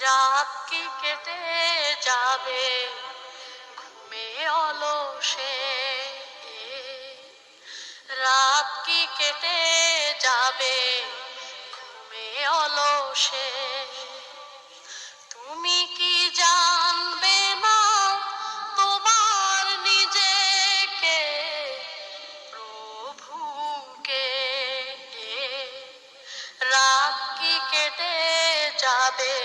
রাত কি কেটে যাবে ঘুমে অলসে, রাত কি কেটে যাবে ঘুমে অলসে। তুমি কি জানবে না তোমার নিজেকে, প্রভুকে? রাত কি কেটে যাবে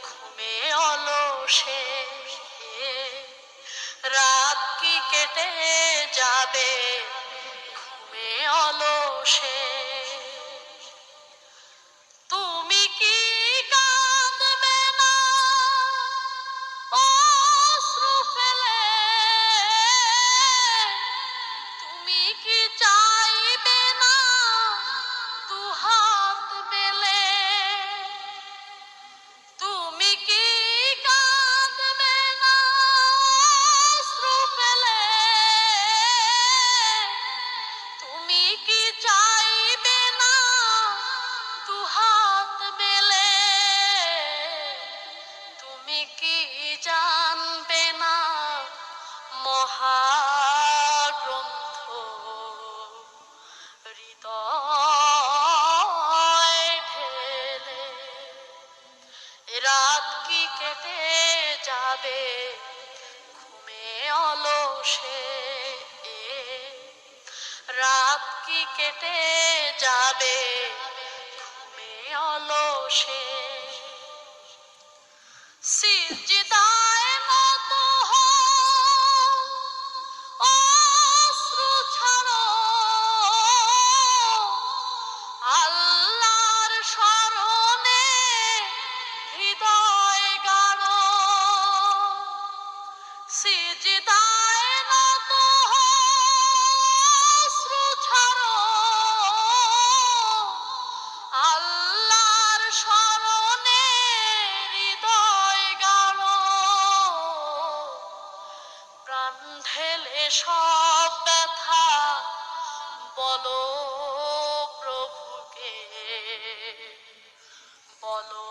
ঘুমে অলসে, রাত কি কেটে যাবে ঘুমে অলসে। তুমি কি কাঁদবে না অশ্রু ফেলে, তুমি কি চাইবে না দুহাত মেলে, তুমি কি কাঁদবে না অশ্রু ফেলে, তুমি কি চাইবে না দুহাত মেলে, তুমি কি জানবে না মহাগ্রন্থ হৃদয় ঢেলে? রাত কি কেটে যাবে ঘুমে অলসে, রাত কি কেটে যাবে ঘুমে অলসে। সিজদায় নত হও, অশ্রু ছাড়ো, আল্লাহর শরণে হৃদয় গাড়ো। সিজদায় নত হও, অশ্রু ছাড়ো, আল্লাহর শরণে হৃদয় গাড়ো। প্রাণ ঢেলে সব ব্যথা বলো প্রভুকে, বলো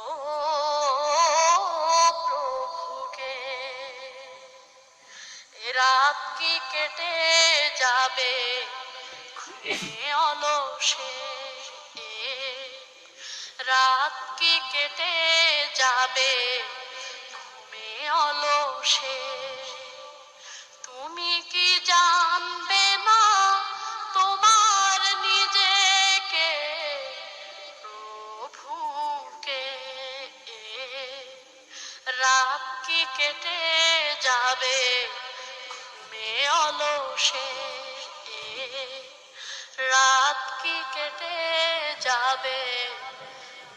প্রভুকে। রাত কি কেটে যাবে ঘুমে অলসে, রাত কি কেটে যাবে ঘুমে অলসে। তুমি কি জানবে না তোমার নিজেকে, প্রভুকে? রাত কি কেটে যাবে ঘুমে অলসে, রাত কি কেটে যাবে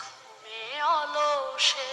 ঘুমে অলসে।